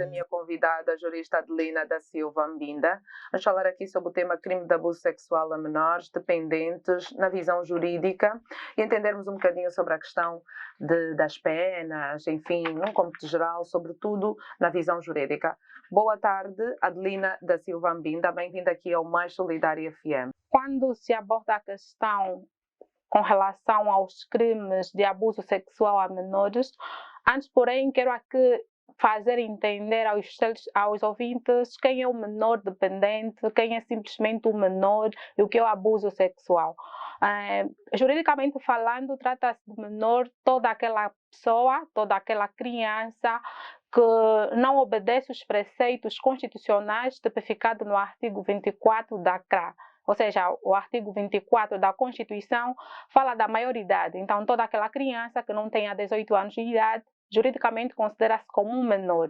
a minha convidada, a jurista Adelina da Silva Mbinda. Vamos falar aqui sobre o tema crime de abuso sexual a menores dependentes na visão jurídica e entendermos um bocadinho sobre a questão das penas, enfim, num cômputo geral, sobretudo na visão jurídica. Boa tarde, Adelina da Silva Mbinda. Bem-vinda aqui ao Mais Solidário FM. Quando se aborda a questão com relação aos crimes de abuso sexual a menores, antes, porém, quero aqui fazer entender aos ouvintes quem é o menor dependente, quem é simplesmente o menor e o que é o abuso sexual. Juridicamente falando, trata-se de menor toda aquela pessoa, toda aquela criança que não obedece os preceitos constitucionais tipificados no artigo 24 da CRA. Ou seja, o artigo 24 da Constituição fala da maioridade. Então, toda aquela criança que não tenha 18 anos de idade, juridicamente considera-se como um menor.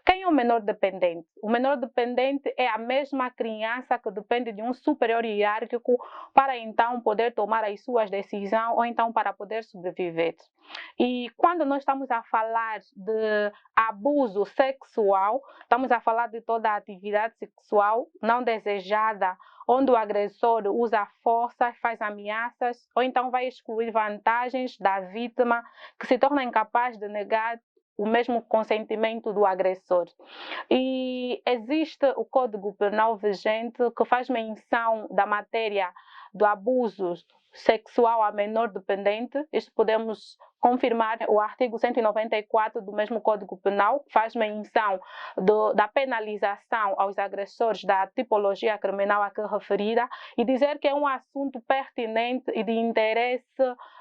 Quem é o menor dependente? O menor dependente é a mesma criança que depende de um superior hierárquico para então poder tomar as suas decisões ou então para poder sobreviver. E quando nós estamos a falar de abuso sexual, estamos a falar de toda a atividade sexual não desejada, onde o agressor usa força, faz ameaças ou então vai excluir vantagens da vítima que se torna incapaz de negar o mesmo consentimento do agressor. E existe o Código Penal vigente que faz menção da matéria do abuso sexual a menor dependente. Isto podemos confirmar o artigo 194 do mesmo Código Penal, que faz menção da penalização aos agressores da tipologia criminal aqui referida e dizer que é um assunto pertinente e de interesse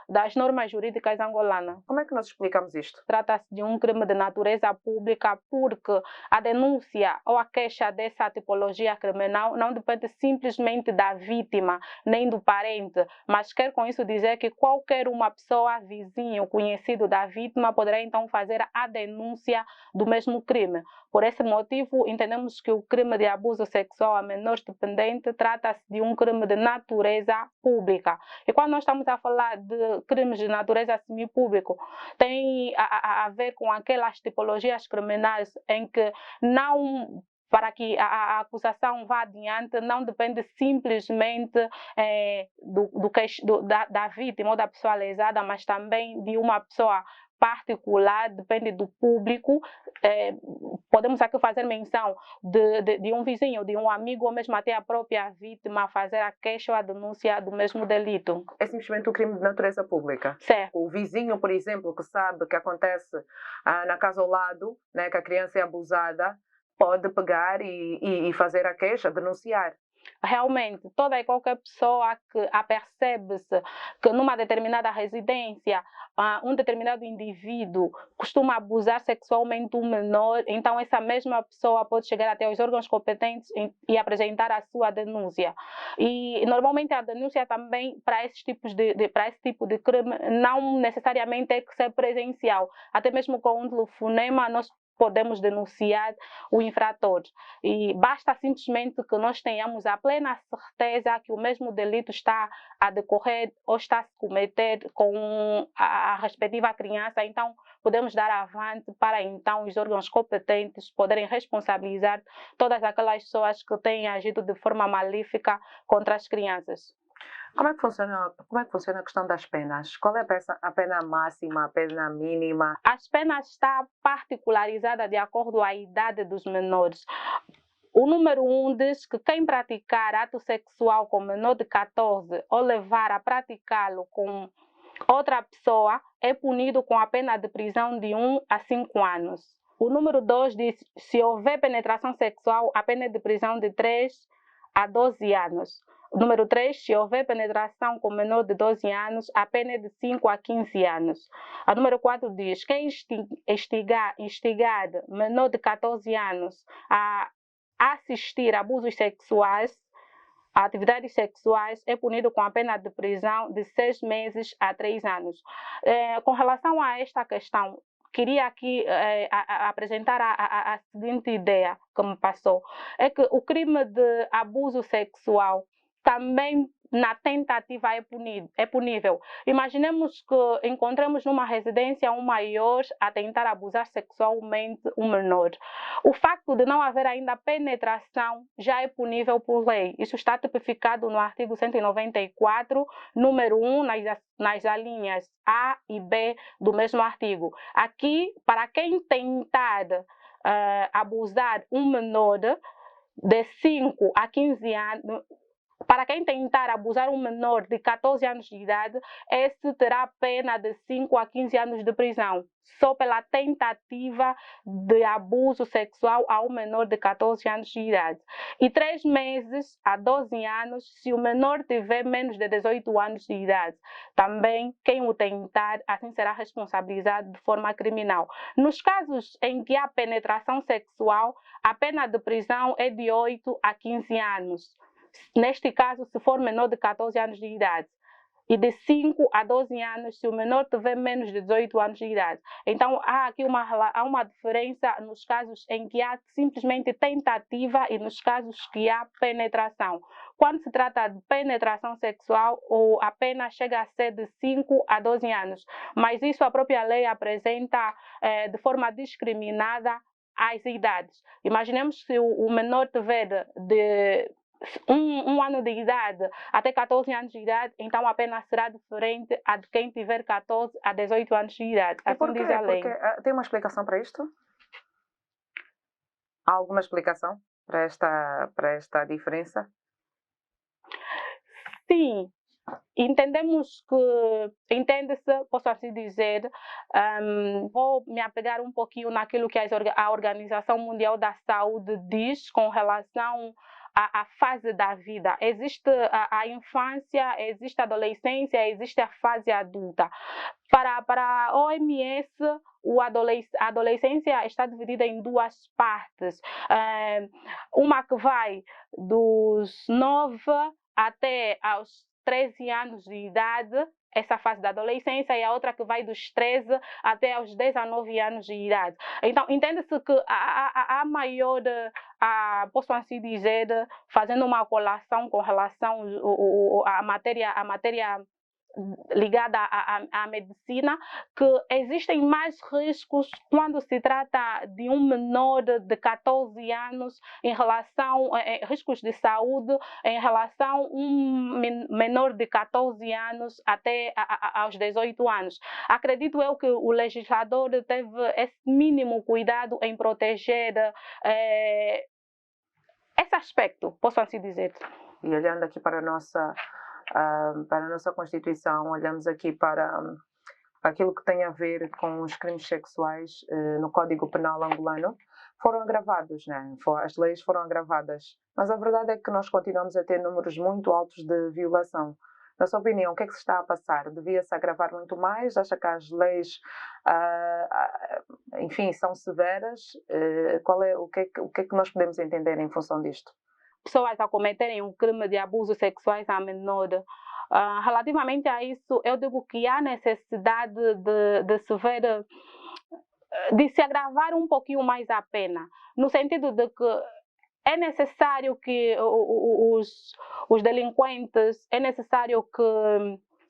das normas jurídicas angolanas. Como é que nós explicamos isto? Trata-se de um crime de natureza pública porque a denúncia ou a queixa dessa tipologia criminal não depende simplesmente da vítima nem do parente, mas quer com isso dizer que qualquer uma pessoa, vizinho, conhecido da vítima, poderá então fazer a denúncia do mesmo crime. Por esse motivo, entendemos que o crime de abuso sexual a menores dependentes trata-se de um crime de natureza pública. E quando nós estamos a falar de crimes de natureza semipúblico, tem a ver com aquelas tipologias criminais em que não... Para que a acusação vá adiante, não depende simplesmente da vítima ou da pessoa lesada, mas também de uma pessoa particular, depende do público. Podemos aqui fazer menção de um vizinho, de um amigo, ou mesmo até a própria vítima fazer a queixa ou a denúncia do mesmo delito. É simplesmente um crime de natureza pública? Certo. O vizinho, por exemplo, que sabe que acontece na casa ao lado, né, que a criança é abusada, pode pegar e fazer a queixa, denunciar. Realmente, toda e qualquer pessoa que apercebe-se que numa determinada residência um determinado indivíduo costuma abusar sexualmente um menor, então essa mesma pessoa pode chegar até os órgãos competentes e apresentar a sua denúncia. E normalmente a denúncia também para esse tipo de crime não necessariamente tem que ser presencial, até mesmo com um telefonema nós podemos denunciar o infrator. E basta simplesmente que nós tenhamos a plena certeza que o mesmo delito está a decorrer ou está a se cometer com a respectiva criança, então podemos dar avante para então os órgãos competentes poderem responsabilizar todas aquelas pessoas que têm agido de forma malífica contra as crianças. Como é que funciona a questão das penas? Qual é a pena máxima, a pena mínima? As penas estão particularizadas de acordo com a idade dos menores. O número 1 diz que quem praticar ato sexual com menor de 14 ou levar a praticá-lo com outra pessoa é punido com a pena de prisão de 1 a 5 anos. O número 2 diz que se houver penetração sexual, a pena é de prisão de 3 a 12 anos. Número 3, se houver penetração com menor de 12 anos, a pena é de 5 a 15 anos. A número 4 diz que quem instigar menor de 14 anos a assistir a abusos sexuais, a atividades sexuais, é punido com a pena de prisão de 6 meses a 3 anos. Com relação a esta questão, queria aqui apresentar a seguinte ideia que me passou. É que o crime de abuso sexual também na tentativa é punível. Imaginemos que encontremos numa residência um maior a tentar abusar sexualmente um menor. O facto de não haver ainda penetração já é punível por lei. Isso está tipificado no artigo 194, número 1, nas alíneas A e B do mesmo artigo. Aqui, para quem tentar abusar um menor de 5 a 15 anos, para quem tentar abusar um menor de 14 anos de idade, esse terá pena de 5 a 15 anos de prisão, só pela tentativa de abuso sexual a um menor de 14 anos de idade. E 3 meses a 12 anos se o menor tiver menos de 18 anos de idade. Também, quem o tentar, assim será responsabilizado de forma criminal. Nos casos em que há penetração sexual, a pena de prisão é de 8 a 15 anos. Neste caso, se for menor de 14 anos de idade, e de 5 a 12 anos se o menor tiver menos de 18 anos de idade. Então, há aqui uma diferença nos casos em que há simplesmente tentativa e nos casos que há penetração. Quando se trata de penetração sexual, a pena chega a ser de 5 a 12 anos, mas isso a própria lei apresenta de forma discriminada as idades. Imaginemos que o menor tiver de um ano de idade até 14 anos de idade, então a pena será diferente a de quem tiver 14 a 18 anos de idade. Assim diz a lei. Tem uma explicação para isto? Há alguma explicação para esta diferença? Sim. Entendemos que, entende-se, posso assim dizer, vou me apegar um pouquinho naquilo que a Organização Mundial da Saúde diz com relação à fase da vida. Existe a infância, existe a adolescência, existe a fase adulta. Para a OMS, a adolescência está dividida em 2 partes. Uma que vai dos 9 até aos 13 anos de idade, essa fase da adolescência, e a outra que vai dos 13 até aos 19 anos de idade. Então, entende-se que a maior, posso assim dizer, fazendo uma colação com relação à matéria ligada à medicina, que existem mais riscos quando se trata de um menor de 14 anos em relação riscos de saúde em relação a um menor de 14 anos até aos 18 anos. Acredito eu que o legislador teve esse mínimo cuidado em proteger esse aspecto, posso assim dizer. E olhando aqui para a nossa Constituição, olhamos aqui para aquilo que tem a ver com os crimes sexuais no Código Penal angolano, foram agravados, né? As leis foram agravadas, mas a verdade é que nós continuamos a ter números muito altos de violação. Na sua opinião, o que é que se está a passar? Devia-se agravar muito mais? Acha que as leis, enfim, são severas? O que é que nós podemos entender em função disto? Pessoas a cometerem um crime de abusos sexuais a menor. Relativamente a isso, eu digo que há necessidade de se agravar um pouquinho mais a pena, no sentido de que é necessário que os delinquentes, é necessário que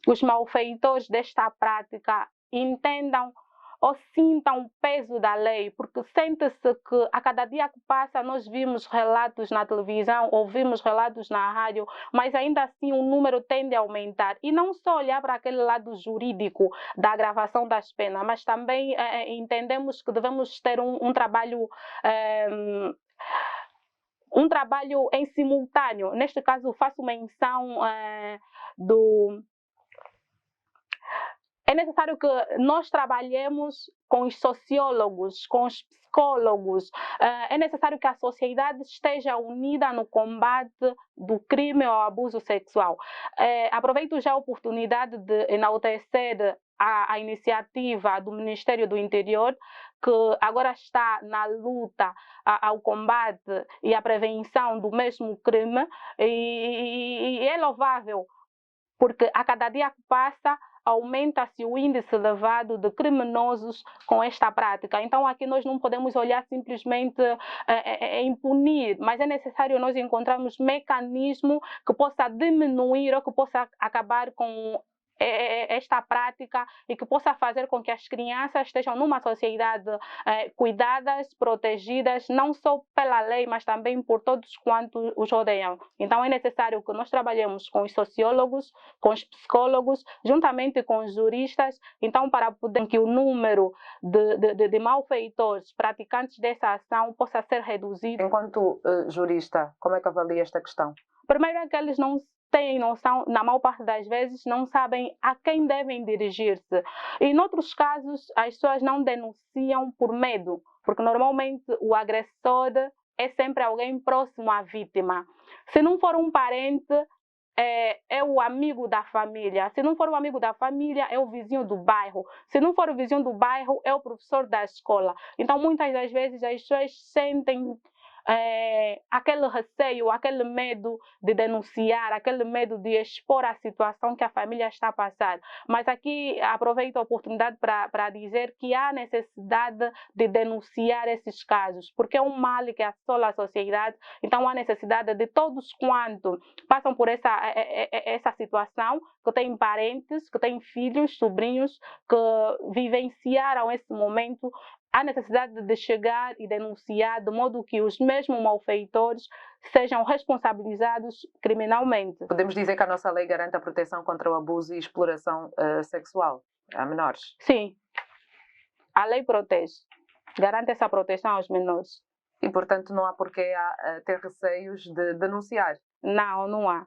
os malfeitores desta prática entendam ou sintam o peso da lei, porque sente-se que a cada dia que passa nós vimos relatos na televisão, ouvimos relatos na rádio, mas ainda assim o número tende a aumentar. E não só olhar para aquele lado jurídico da agravação das penas, mas também entendemos que devemos ter um trabalho em simultâneo. Neste caso, faço menção É necessário que nós trabalhemos com os sociólogos, com os psicólogos. É necessário que a sociedade esteja unida no combate do crime ao abuso sexual. Aproveito já a oportunidade de enaltecer a iniciativa do Ministério do Interior, que agora está na luta ao combate e à prevenção do mesmo crime, e é louvável, porque a cada dia que passa aumenta-se o índice elevado de criminosos com esta prática. Então, aqui nós não podemos olhar simplesmente em punir, mas é necessário nós encontrarmos mecanismo que possa diminuir ou que possa acabar com esta prática e que possa fazer com que as crianças estejam numa sociedade cuidadas, protegidas, não só pela lei, mas também por todos quantos os rodeiam. Então é necessário que nós trabalhemos com os sociólogos, com os psicólogos, juntamente com os juristas, então para poder que o número de malfeitores, praticantes dessa ação possa ser reduzido. Enquanto jurista, como é que avalia esta questão? Primeiro é que eles não têm noção, na maior parte das vezes, não sabem a quem devem dirigir-se. E, em outros casos, as pessoas não denunciam por medo, porque normalmente o agressor é sempre alguém próximo à vítima. Se não for um parente, é o amigo da família. Se não for o amigo da família, é o vizinho do bairro. Se não for o vizinho do bairro, é o professor da escola. Então, muitas das vezes, as pessoas sentem aquele receio, aquele medo de denunciar, aquele medo de expor a situação que a família está a passar. Mas aqui aproveito a oportunidade para dizer que há necessidade de denunciar esses casos, porque é um mal que assola a sociedade, então há necessidade de todos quanto passam por essa situação, que têm parentes, que têm filhos, sobrinhos, que vivenciaram esse momento, há necessidade de chegar e denunciar, de modo que os mesmos malfeitores sejam responsabilizados criminalmente. Podemos dizer que a nossa lei garante a proteção contra o abuso e exploração sexual a menores? Sim, a lei protege, garante essa proteção aos menores. E, portanto, não há porquê ter receios de denunciar? Não, não há.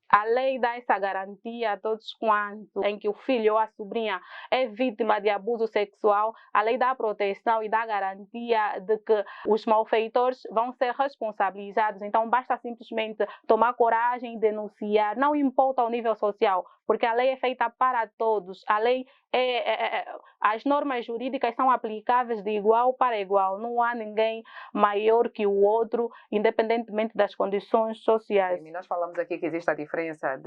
A lei dá essa garantia a todos quantos em que o filho ou a sobrinha é vítima de abuso sexual. A lei dá a proteção e dá a garantia de que os malfeitores vão ser responsabilizados. Então basta simplesmente tomar coragem e denunciar, não importa o nível social, porque a lei é feita para todos. A lei as normas jurídicas são aplicáveis de igual para igual. Não há ninguém maior que o outro, independentemente das condições sociais. E nós falamos aqui que existe a diferença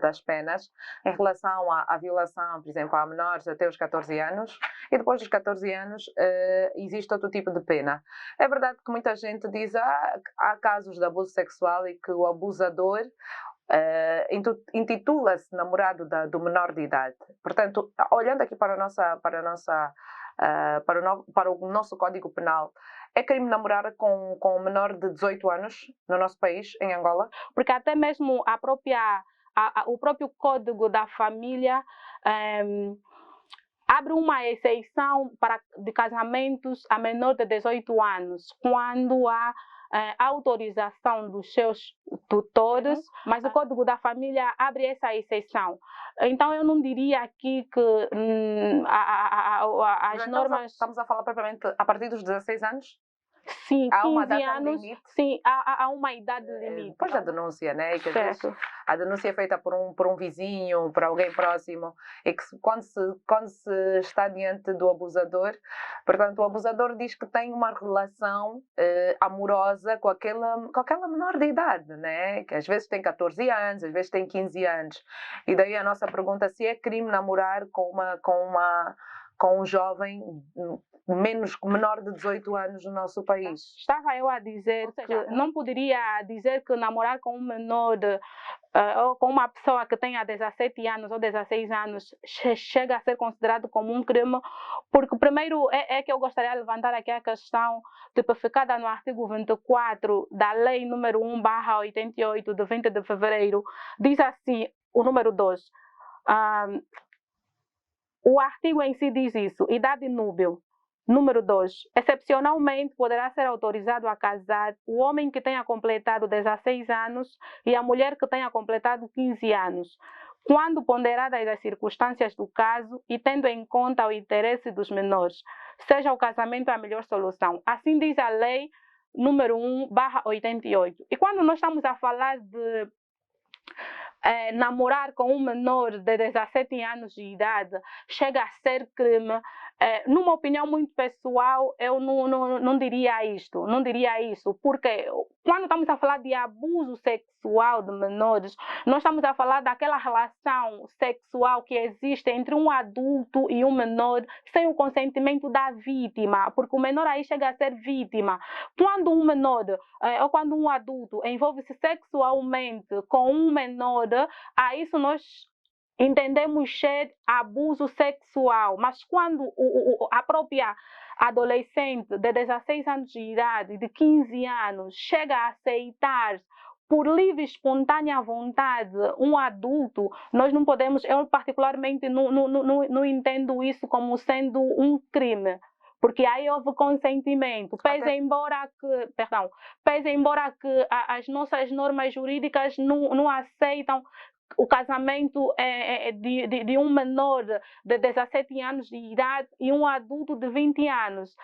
das penas em relação à violação, por exemplo, a menores até os 14 anos, e depois dos 14 anos existe outro tipo de pena. É verdade que muita gente diz que há casos de abuso sexual e que o abusador intitula-se namorado do menor de idade. Portanto, olhando aqui para o nosso Código Penal, é crime namorar com um menor de 18 anos no nosso país, em Angola? Porque até mesmo o próprio Código da Família abre uma exceção de casamentos a menor de 18 anos, quando há autorização dos seus tutores, mas o Código da Família abre essa exceção. Então eu não diria aqui que as normas... Estamos a falar propriamente a partir dos 16 anos? Sim, há 15 uma data anos, limite? Sim, há uma idade limite. Depois da denúncia, né? E que às vezes Certo. a denúncia é feita por um vizinho, por alguém próximo, e que quando se está diante do abusador, portanto, o abusador diz que tem uma relação amorosa com aquela menor de idade, né? Que às vezes tem 14 anos, às vezes tem 15 anos. E daí a nossa pergunta se é crime namorar com um jovem menor de 18 anos no nosso país. Estava eu a dizer que não poderia dizer que namorar com um menor ou com uma pessoa que tenha 17 anos ou 16 anos chega a ser considerado como um crime, porque primeiro é que eu gostaria de levantar aqui a questão tipificada no artigo 24 da Lei número 1/88 de 20 de fevereiro, diz assim, o número 2, o artigo em si diz isso, idade núbil. Número 2. Excepcionalmente, poderá ser autorizado a casar o homem que tenha completado 16 anos e a mulher que tenha completado 15 anos, quando ponderadas as circunstâncias do caso e tendo em conta o interesse dos menores, seja o casamento a melhor solução. Assim diz a lei número 1/88. E quando nós estamos a falar de namorar com um menor de 17 anos de idade chega a ser crime, numa opinião muito pessoal, eu não diria isto. Não diria isso, porque quando estamos a falar de abuso sexual de menores, nós estamos a falar daquela relação sexual que existe entre um adulto e um menor sem o consentimento da vítima, porque o menor aí chega a ser vítima. Quando um menor ou quando um adulto envolve-se sexualmente com um menor, a isso nós entendemos ser abuso sexual, mas quando a própria adolescente de 16 anos de idade, de 15 anos, chega a aceitar por livre e espontânea vontade um adulto, nós não podemos, eu particularmente não entendo isso como sendo um crime. Porque aí houve consentimento, pese embora que as nossas normas jurídicas não aceitam o casamento de um menor de 17 anos de idade e um adulto de 20 anos.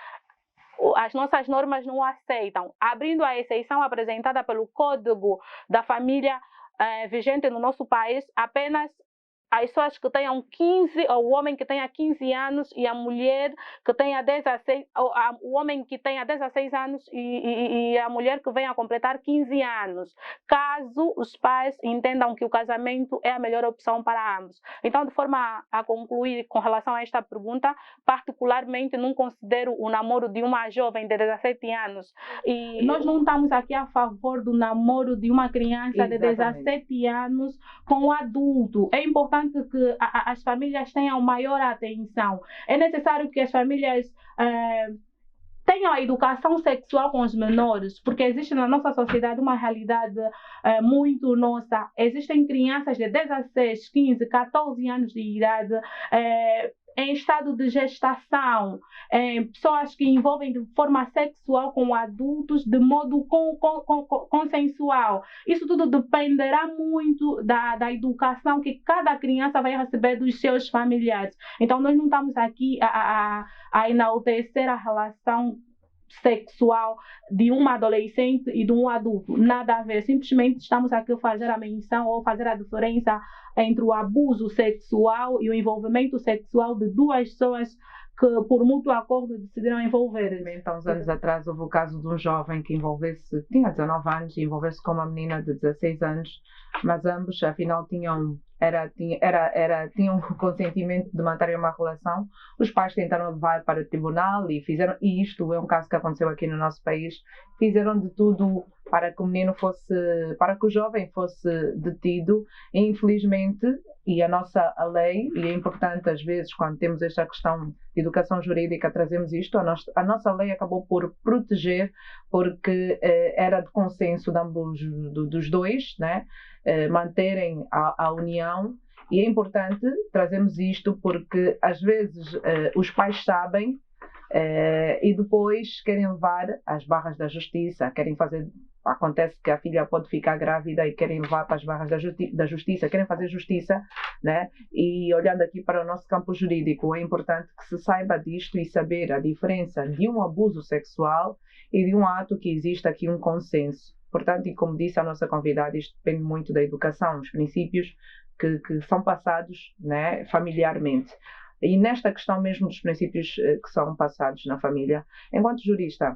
As nossas normas não aceitam. Abrindo a exceção apresentada pelo Código da Família vigente no nosso país, apenas as pessoas que tenham 15, ou o homem que tenha 15 anos e a mulher que tenha 16, o homem que tenha 16 anos e a mulher que venha a completar 15 anos, caso os pais entendam que o casamento é a melhor opção para ambos. Então, de forma a concluir com relação a esta pergunta, particularmente não considero o namoro de uma jovem de 17 anos. E nós não estamos aqui a favor do namoro de uma criança de 17 anos com um adulto. É importante que as famílias tenham maior atenção. É necessário que as famílias tenham a educação sexual com os menores, porque existe na nossa sociedade uma realidade muito nossa. Existem crianças de 16, 15, 14 anos de idade em estado de gestação, pessoas que envolvem de forma sexual com adultos de modo consensual. Isso tudo dependerá muito da educação que cada criança vai receber dos seus familiares. Então, nós não estamos aqui a enaltecer a relação sexual de uma adolescente e de um adulto. Nada a ver. Simplesmente estamos aqui a fazer a menção ou fazer a diferença entre o abuso sexual e o envolvimento sexual de duas pessoas que, por mútuo acordo, decidiram envolver. Então, uns anos atrás, houve o caso de um jovem que tinha 19 anos e envolvesse com uma menina de 16 anos, mas ambos, afinal, tinham o consentimento de manterem uma relação. Os pais tentaram levar para o tribunal e isto é um caso que aconteceu aqui no nosso país, fizeram de tudo para que para que o jovem fosse detido, e infelizmente, e a nossa lei, e é importante às vezes quando temos esta questão de educação jurídica, trazemos isto, a nossa lei acabou por proteger, porque era de consenso de ambos, dos dois, né? Manterem a união, e é importante trazermos isto porque às vezes os pais sabem e depois querem levar às barras da justiça, acontece que a filha pode ficar grávida e querem levar para as barras da justiça, querem fazer justiça, né? E olhando aqui para o nosso campo jurídico, é importante que se saiba disto e saber a diferença de um abuso sexual e de um ato que existe aqui um consenso. Portanto, e como disse a nossa convidada, isto depende muito da educação, os princípios que são passados, né, familiarmente. E nesta questão mesmo dos princípios que são passados na família, enquanto jurista,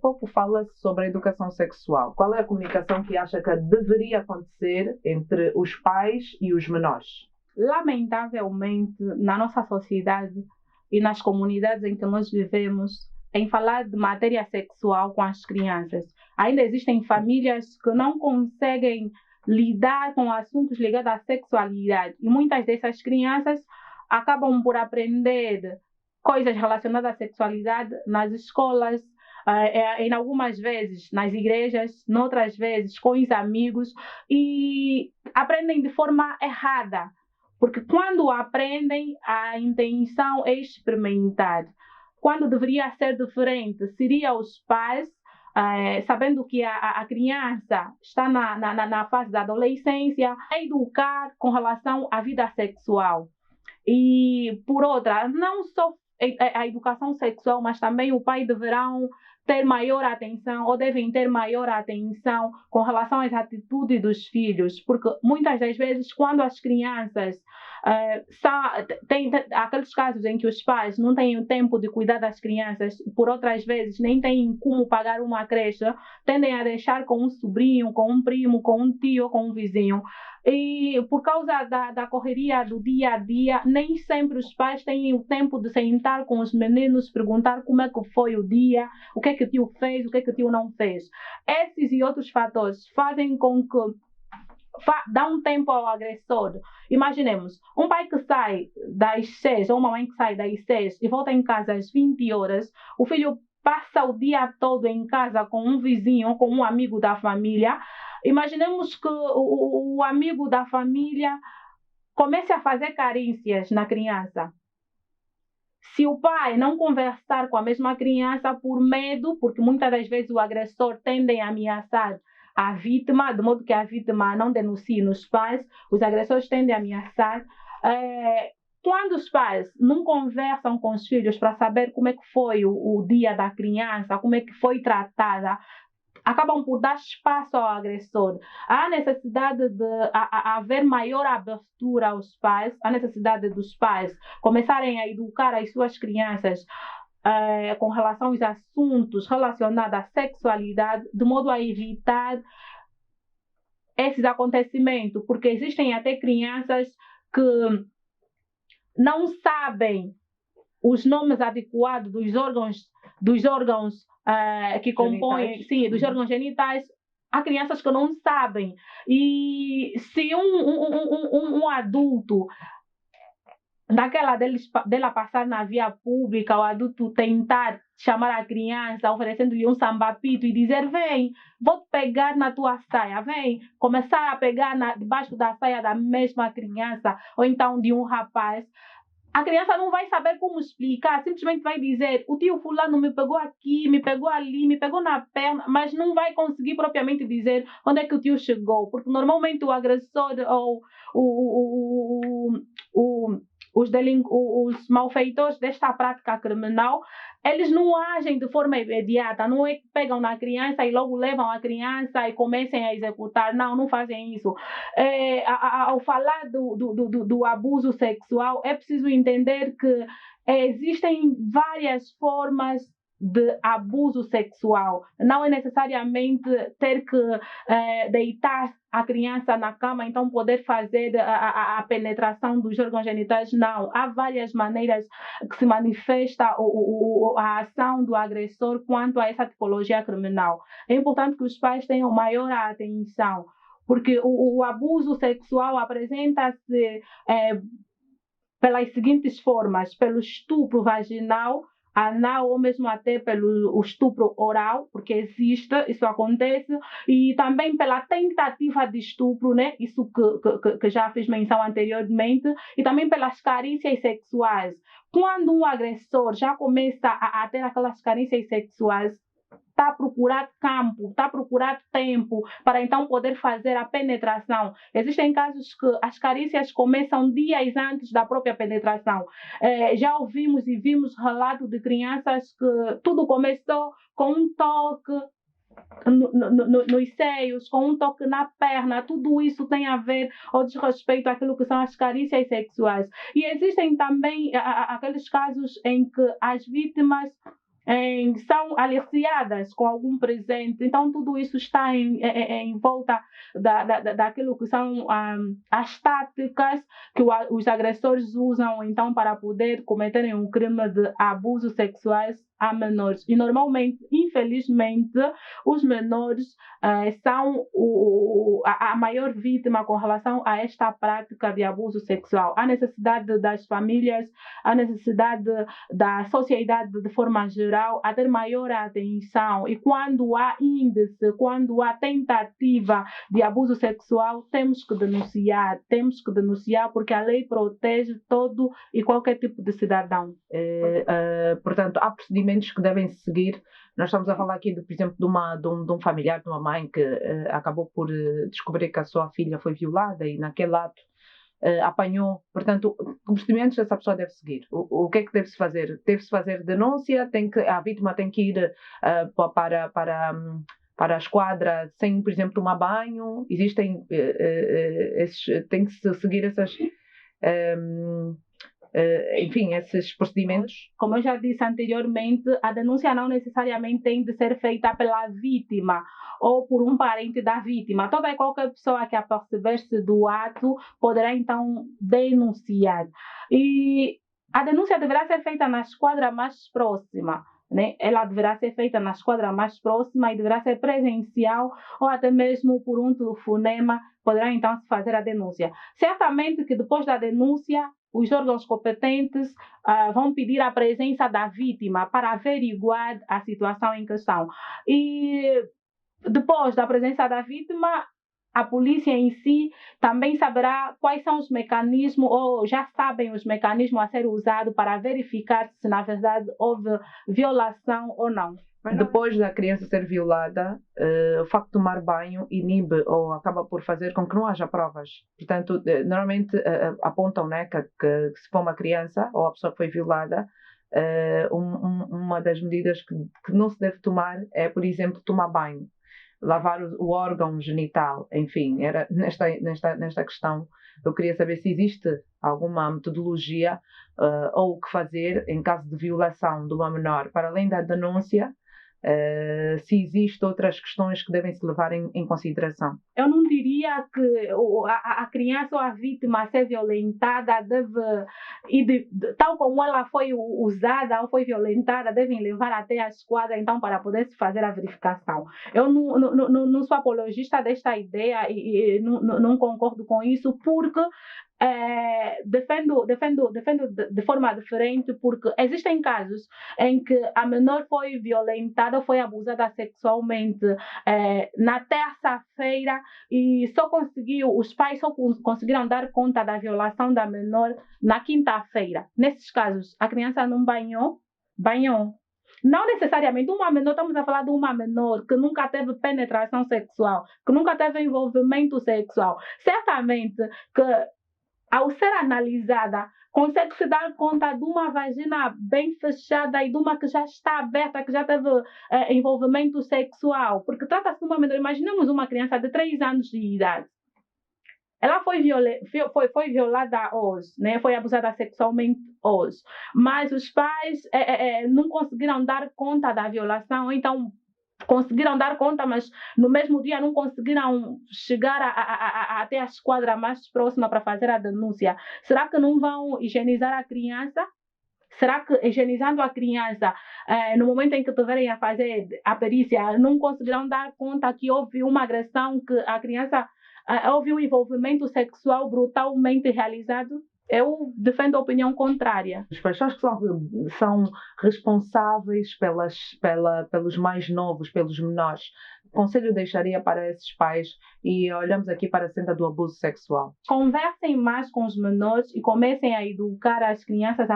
pouco fala sobre a educação sexual. Qual é a comunicação que acha que deveria acontecer entre os pais e os menores? Lamentavelmente, na nossa sociedade e nas comunidades em que nós vivemos, em falar de matéria sexual com as crianças, ainda existem famílias que não conseguem lidar com assuntos ligados à sexualidade, e muitas dessas crianças acabam por aprender coisas relacionadas à sexualidade nas escolas, em algumas vezes nas igrejas, noutras vezes com os amigos, e aprendem de forma errada, porque quando aprendem, a intenção é experimentar. Quando deveria ser diferente, seria os pais, sabendo que a criança está na fase da adolescência, educar com relação à vida sexual. E, por outra, não só a educação sexual, mas também o pai deverão ter maior atenção ou devem ter maior atenção com relação às atitudes dos filhos, porque muitas das vezes quando as crianças tem aqueles casos em que os pais não têm o tempo de cuidar das crianças, por outras vezes nem têm como pagar uma creche, tendem a deixar com um sobrinho, com um primo, com um tio, com um vizinho. E por causa da correria do dia a dia, nem sempre os pais têm o tempo de sentar com os meninos, perguntar como é que foi o dia, o que é que o tio fez, o que é que o tio não fez. Esses e outros fatores fazem com que dá um tempo ao agressor. Imaginemos, um pai que sai das 6 ou uma mãe que sai das 6 e volta em casa às 20 horas, o filho passa o dia todo em casa com um vizinho, com um amigo da família. Imaginemos que o amigo da família comece a fazer carícias na criança. Se o pai não conversar com a mesma criança por medo, porque muitas das vezes o agressor tende a ameaçar a vítima, de modo que a vítima não denuncie nos pais, os agressores tendem a ameaçar. Quando os pais não conversam com os filhos para saber como é que foi o dia da criança, como é que foi tratada, acabam por dar espaço ao agressor. Há necessidade de haver maior abertura aos pais, há necessidade dos pais começarem a educar as suas crianças com relação aos assuntos relacionados à sexualidade, de modo a evitar esses acontecimentos, porque existem até crianças que não sabem os nomes adequados dos órgãos que compõem, sim, dos órgãos genitais. Há crianças que não sabem. E se um adulto, daquela dela passar na via pública, o adulto tentar chamar a criança, oferecendo-lhe um sambapito e dizer: vem, vou te pegar na tua saia, vem, começar a pegar debaixo da saia da mesma criança, ou então de um rapaz, a criança não vai saber como explicar, simplesmente vai dizer: o tio fulano me pegou aqui, me pegou ali, me pegou na perna, mas não vai conseguir propriamente dizer onde é que o tio chegou, porque normalmente o agressor ou os malfeitores desta prática criminal, eles não agem de forma imediata, não é que pegam na criança e logo levam a criança e comecem a executar, não fazem isso. Ao falar do abuso sexual, é preciso entender que existem várias formas de abuso sexual. Não é necessariamente ter que deitar a criança na cama, então poder fazer a penetração dos órgãos genitais. Não. Há várias maneiras que se manifesta a ação do agressor quanto a essa tipologia criminal. É importante que os pais tenham maior atenção, porque o abuso sexual apresenta-se pelas seguintes formas: pelo estupro vaginal, anal ou mesmo até pelo estupro oral, porque existe, isso acontece, e também pela tentativa de estupro, né? Isso que já fiz menção anteriormente, e também pelas carícias sexuais. Quando um agressor já começa a ter aquelas carícias sexuais, está a procurar campo, está a procurar tempo para então poder fazer a penetração. Existem casos que as carícias começam dias antes da própria penetração. Já ouvimos e vimos relatos de crianças que tudo começou com um toque nos seios, com um toque na perna. Tudo isso tem a ver ou diz respeito àquilo que são as carícias sexuais. E existem também aqueles casos em que as vítimas são aliciadas com algum presente. Então tudo isso está em volta daquilo que são as táticas que os agressores usam então para poder cometerem um crime de abuso sexuais a menores. E normalmente, infelizmente, os menores são a maior vítima com relação a esta prática de abuso sexual. Há necessidade das famílias, há necessidade da sociedade de forma geral a ter maior atenção, e quando há índice, quando há tentativa de abuso sexual, temos que denunciar, porque a lei protege todo e qualquer tipo de cidadão. Portanto, há procedimentos que devem seguir. Nós estamos a falar aqui, por exemplo, de um familiar, de uma mãe que acabou por descobrir que a sua filha foi violada, e naquele ato apanhou. Portanto, que procedimentos essa pessoa deve seguir? O que é que deve-se fazer? Deve-se fazer denúncia? A vítima tem que ir para a esquadra sem, por exemplo, tomar banho? Existem tem que se seguir enfim, esses procedimentos? Como eu já disse anteriormente, a denúncia não necessariamente tem de ser feita pela vítima ou por um parente da vítima. Toda e qualquer pessoa que aperceber-se do ato poderá então denunciar. E a denúncia deverá ser feita na esquadra mais próxima. Né? Ela deverá ser feita na esquadra mais próxima e deverá ser presencial ou até mesmo por um telefonema, poderá então se fazer a denúncia. Certamente que depois da denúncia, os órgãos competentes vão pedir a presença da vítima para averiguar a situação em questão. E depois da presença da vítima, a polícia em si também saberá quais são os mecanismos, ou já sabem os mecanismos a ser usados para verificar se na verdade houve violação ou não. Depois da criança ser violada, o facto de tomar banho inibe ou acaba por fazer com que não haja provas. Portanto, normalmente apontam, né, que se for uma criança ou a pessoa que foi violada, uma das medidas que não se deve tomar é, por exemplo, tomar banho, lavar o órgão genital, enfim, era nesta questão. Eu queria saber se existe alguma metodologia ou o que fazer em caso de violação de uma menor, para além da denúncia, se existem outras questões que devem se levar em consideração. Eu não diria que a criança ou a vítima a ser violentada deve, tal como ela foi usada ou foi violentada, devem levar até a esquadra então para poder se fazer a verificação. Eu não sou apologista desta ideia e não concordo com isso, porque defendo de forma diferente, porque existem casos em que a menor foi violentada ou foi abusada sexualmente na terça-feira e os pais só conseguiram dar conta da violação da menor na quinta-feira. Nesses casos, a criança não banhou. Não necessariamente uma menor, estamos a falar de uma menor que nunca teve penetração sexual, que nunca teve envolvimento sexual. Certamente que, ao ser analisada, consegue se dar conta de uma vagina bem fechada e de uma que já está aberta, que já teve envolvimento sexual. Porque trata-se de uma menor. Imaginemos uma criança de 3 anos de idade. Ela foi violada hoje, né? Foi abusada sexualmente hoje. Mas os pais não conseguiram dar conta da violação, então conseguiram dar conta, mas no mesmo dia não conseguiram chegar até a esquadra mais próxima para fazer a denúncia. Será que não vão higienizar a criança? Será que higienizando a criança, no momento em que tiverem a fazer a perícia, não conseguirão dar conta que houve uma agressão, que a criança houve um envolvimento sexual brutalmente realizado? Eu defendo a opinião contrária. As pessoas que são responsáveis pelos mais novos, pelos menores, o conselho deixaria para esses pais, e olhamos aqui para a senda do abuso sexual? Conversem mais com os menores e comecem a educar as crianças,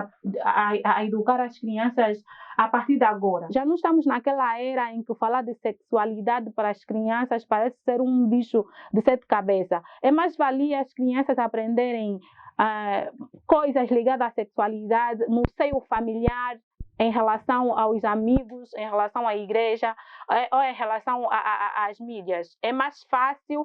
a educar as crianças a partir de agora. Já não estamos naquela era em que falar de sexualidade para as crianças parece ser um bicho de 7 cabeças. É mais valia as crianças aprenderem coisas ligadas à sexualidade no seio familiar, em relação aos amigos, em relação à igreja ou em relação às mídias. É mais fácil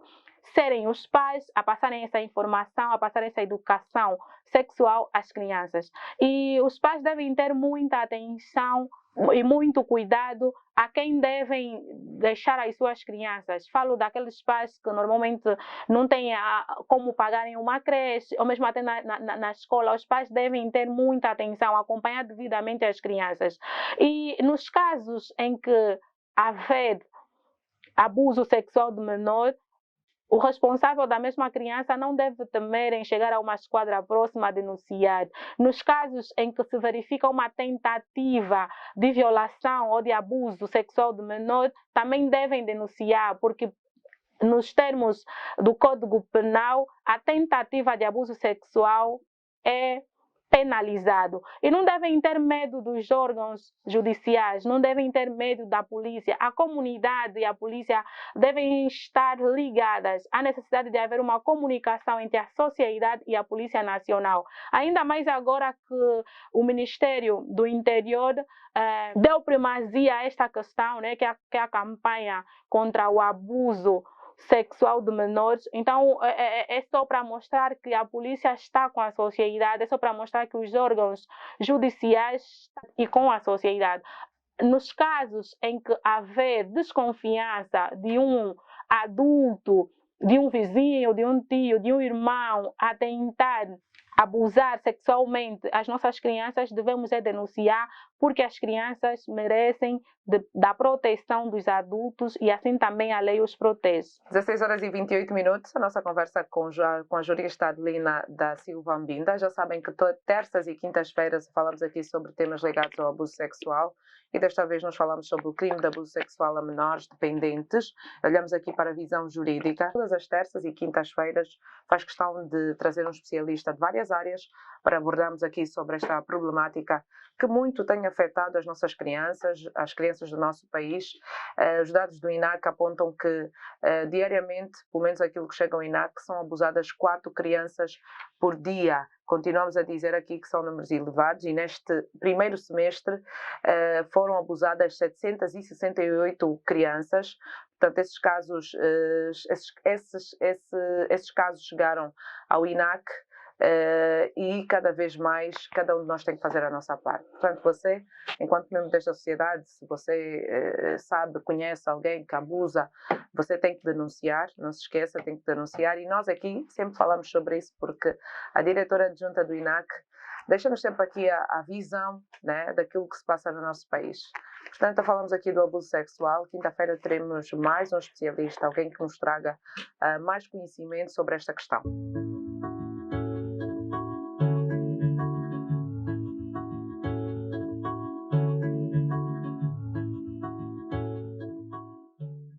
serem os pais a passarem essa informação, a passarem essa educação sexual às crianças. E os pais devem ter muita atenção e muito cuidado a quem devem deixar as suas crianças. Falo daqueles pais que normalmente não têm como pagarem uma creche, ou mesmo até na escola. Os pais devem ter muita atenção, acompanhar devidamente as crianças. E nos casos em que haver abuso sexual de menor, o responsável da mesma criança não deve temer em chegar a uma esquadra próxima a denunciar. Nos casos em que se verifica uma tentativa de violação ou de abuso sexual de menor, também devem denunciar, porque nos termos do Código Penal, a tentativa de abuso sexual é penalizado. E não devem ter medo dos órgãos judiciais, não devem ter medo da polícia. A comunidade e a polícia devem estar ligadas à necessidade de haver uma comunicação entre a sociedade e a Polícia Nacional. Ainda mais agora que o Ministério do Interior deu primazia a esta questão, né, que é a campanha contra o abuso sexual de menores. Então é só para mostrar que a polícia está com a sociedade, é só para mostrar que os órgãos judiciais estão e com a sociedade. Nos casos em que haver desconfiança de um adulto, de um vizinho, de um tio, de um irmão a tentar abusar sexualmente as nossas crianças, devemos denunciar, porque as crianças merecem da proteção dos adultos e assim também a lei os protege. 16h28, a nossa conversa com a jurista Adelina da Silva Mbinda. Já sabem que terças e quintas-feiras falamos aqui sobre temas ligados ao abuso sexual e desta vez nós falamos sobre o crime de abuso sexual a menores dependentes. Olhamos aqui para a visão jurídica. Todas as terças e quintas-feiras faz questão de trazer um especialista de várias áreas para abordarmos aqui sobre esta problemática que muito tem afetado as nossas crianças, as crianças do nosso país. Os dados do INAC apontam que diariamente, pelo menos aquilo que chega ao INAC, são abusadas 4 crianças por dia. Continuamos a dizer aqui que são números elevados e neste primeiro semestre foram abusadas 768 crianças. Portanto, esses casos chegaram ao INAC e cada vez mais cada um de nós tem que fazer a nossa parte. Portanto, você, enquanto membro desta sociedade, se você sabe, conhece alguém que abusa, você tem que denunciar, não se esqueça, tem que denunciar. E nós aqui sempre falamos sobre isso porque a diretora adjunta do INAC deixa-nos sempre aqui a visão, né, daquilo que se passa no nosso país. Portanto, falamos aqui do abuso sexual. Quinta-feira teremos mais um especialista, alguém que nos traga mais conhecimento sobre esta questão.